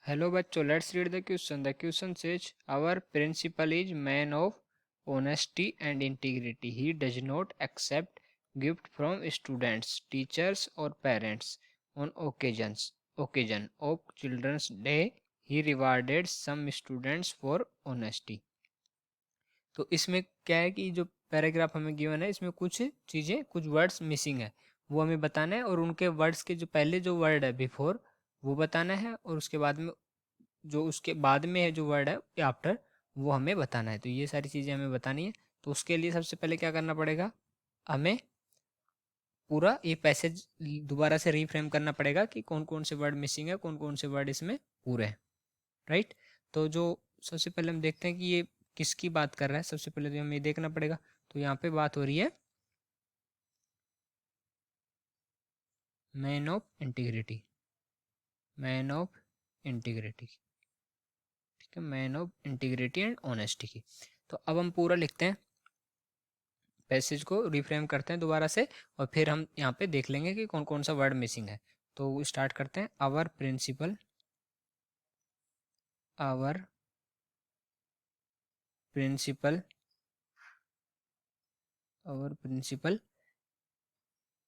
Hello बच्चों, let's read the question. The question says, our principal is man of honesty and integrity. He does not accept gift from students, teachers or parents. On occasion of Children's Day, he rewarded some students for honesty. तो इसमें क्या है कि जो paragraph हमें given है इसमें कुछ चीज़ें, कुछ वर्ड्स मिसिंग है, वो हमें बताना है, और उनके वर्ड्स के जो पहले जो वर्ड है बिफोर वो बताना है, और उसके बाद में जो उसके बाद में है जो वर्ड है आफ्टर वो हमें बताना है। तो ये सारी चीज़ें हमें बतानी है। तो उसके लिए सबसे पहले क्या करना पड़ेगा, हमें पूरा ये पैसेज दोबारा से रीफ्रेम करना पड़ेगा कि कौन कौन से वर्ड मिसिंग है, कौन कौन से वर्ड इसमें पूरे हैं। राइट। तो जो सबसे पहले हम देखते हैं कि ये किसकी बात कर रहा है। सबसे पहले तो हमें ये देखना पड़ेगा। तो यहाँ पे बात हो रही है man of integrity, man of integrity, ठीक है, man of integrity and honesty की। तो अब हम पूरा लिखते हैं, पैसेज को रिफ्रेम करते हैं दोबारा से, और फिर हम यहाँ पे देख लेंगे कि कौन कौन सा वर्ड मिसिंग है। तो स्टार्ट करते हैं। Our principal, our principal, our principal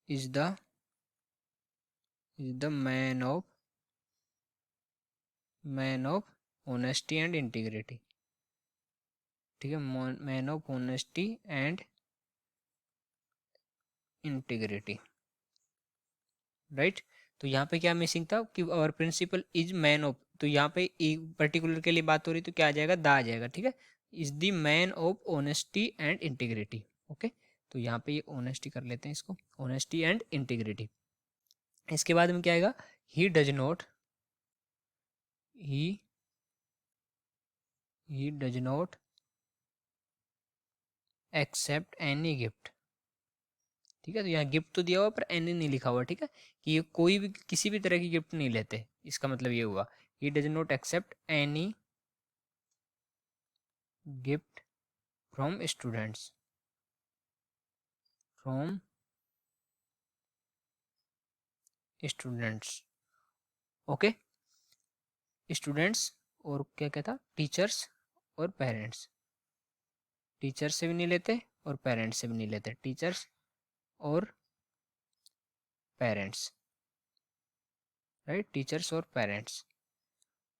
is the man of honesty and integrity, ठीक है, man of honesty and integrity. Right. तो यहाँ पे क्या मिसिंग था कि our principal is man of, तो यहाँ पे एक पर्टिकुलर के लिए बात हो रही तो क्या आ जाएगा, द आ जाएगा, ठीक है। Is the man of honesty and integrity. Okay. तो यहाँ पे ये ऑनेस्टी कर लेते हैं इसको, ऑनेस्टी एंड इंटीग्रिटी। इसके बाद में क्या आएगा, he does not, he he does not accept any gift, ठीक है। तो यहाँ गिफ्ट तो दिया हुआ पर एनी नहीं लिखा हुआ, ठीक है, कि ये कोई भी किसी भी तरह की गिफ्ट नहीं लेते, इसका मतलब ये हुआ he does not accept any gift from students, from students. Okay. Students और क्या क्या था, टीचर्स और पेरेंट्स, टीचर्स से भी नहीं लेते और पेरेंट्स से भी नहीं लेते, टीचर्स और पेरेंट्स, राइट, टीचर्स और पेरेंट्स।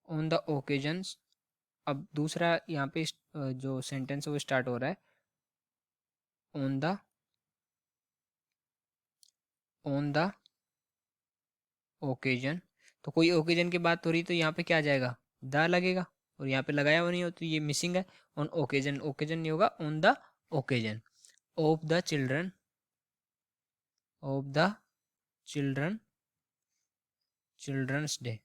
ऑन द ओकेजन्स, अब दूसरा यहाँ पे जो सेंटेंस है वो स्टार्ट हो रहा है ऑन द ओकेजन। तो कोई ओकेजन की बात हो रही तो यहाँ पे क्या आ जाएगा, द लगेगा, और यहाँ पे लगाया हुआ नहीं हो तो ये मिसिंग है। ऑन ओकेजन, ओकेजन नहीं होगा, on the occasion of the children, of the children, children's day.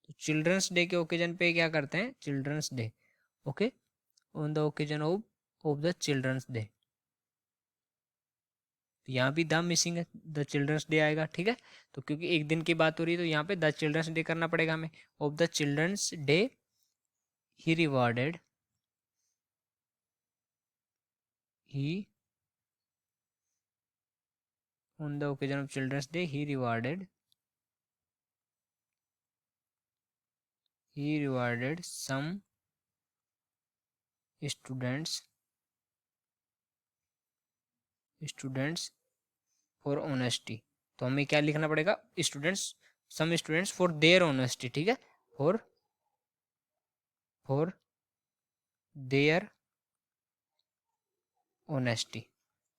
तो चिल्ड्रंस डे के ओकेजन पे क्या करते हैं, children's day. Okay. On the occasion of the children's day, तो यहाँ भी द मिसिंग है, द चिल्ड्रंस डे आएगा, ठीक है। तो क्योंकि एक दिन की बात हो रही है तो यहाँ पे द चिल्ड्रंस डे करना पड़ेगा हमें। Of the children's day he rewarded, he on the occasion of children's day he rewarded some students for honesty. तो हमें क्या लिखना पड़ेगा, students, some students for their honesty, ठीक है, फॉर फॉर देयर ऑनेस्टी।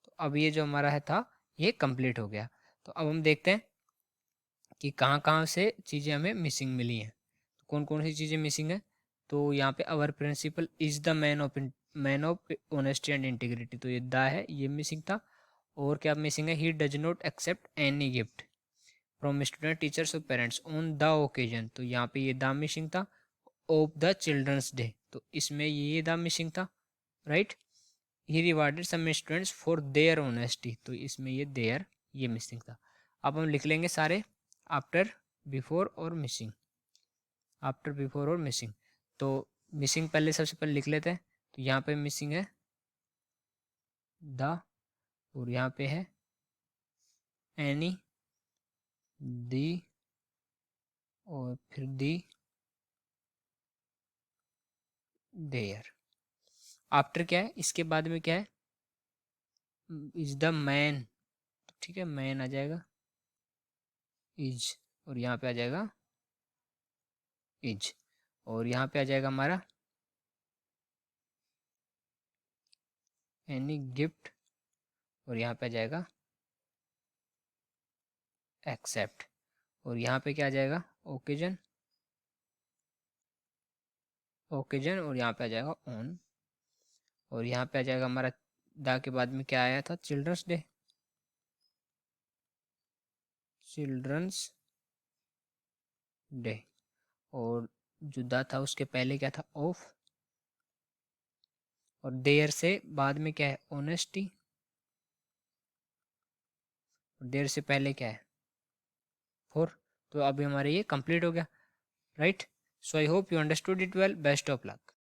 तो अब ये जो हमारा है था ये कंप्लीट हो गया। तो अब हम देखते हैं कि कहाँ कहाँ से चीज़ें हमें मिसिंग मिली हैं, तो कौन कौन सी चीज़ें मिसिंग है। तो यहाँ पे our principal is the man of honesty and integrity, तो ये द है, ये मिसिंग था। और क्या मिसिंग है, he does not accept any gift from student, teachers और पेरेंट्स ऑन द ओकेजन, तो यहाँ पे ये द मिसिंग था। ऑफ द चिल्ड्रंस डे, तो इसमें ये द मिसिंग था, right. He rewarded some students for their honesty, तो इसमें ये देयर ये मिसिंग था। अब हम लिख लेंगे सारे, आफ्टर, बिफोर और मिसिंग, आफ्टर, बिफोर और मिसिंग। तो मिसिंग पहले सबसे पहले लिख लेते हैं। तो यहाँ पे मिसिंग है द, और यहाँ पे है एनी, दी, और फिर दी, देयर। आफ्टर क्या है, इसके बाद में क्या है, इज द मैन, ठीक है, मैन आ जाएगा इज, और यहाँ पे आ जाएगा इज, और यहाँ पे आ जाएगा हमारा एनी गिफ्ट, और यहाँ पे आ जाएगा एक्सेप्ट, और यहाँ पे क्या आ जाएगा ओकेजन, ओकेजन, और यहाँ पे आ जाएगा ऑन, और यहाँ पे आ जाएगा हमारा दा के बाद में क्या आया था, चिल्ड्रंस डे, चिल्ड्रंस डे, और जो दा था उसके पहले क्या था, ऑफ, और देयर से बाद में क्या है, ऑनेस्टी, और देयर से पहले क्या है, फोर। तो अभी हमारे ये कंप्लीट हो गया, right. So I hope you understood it well, best of luck.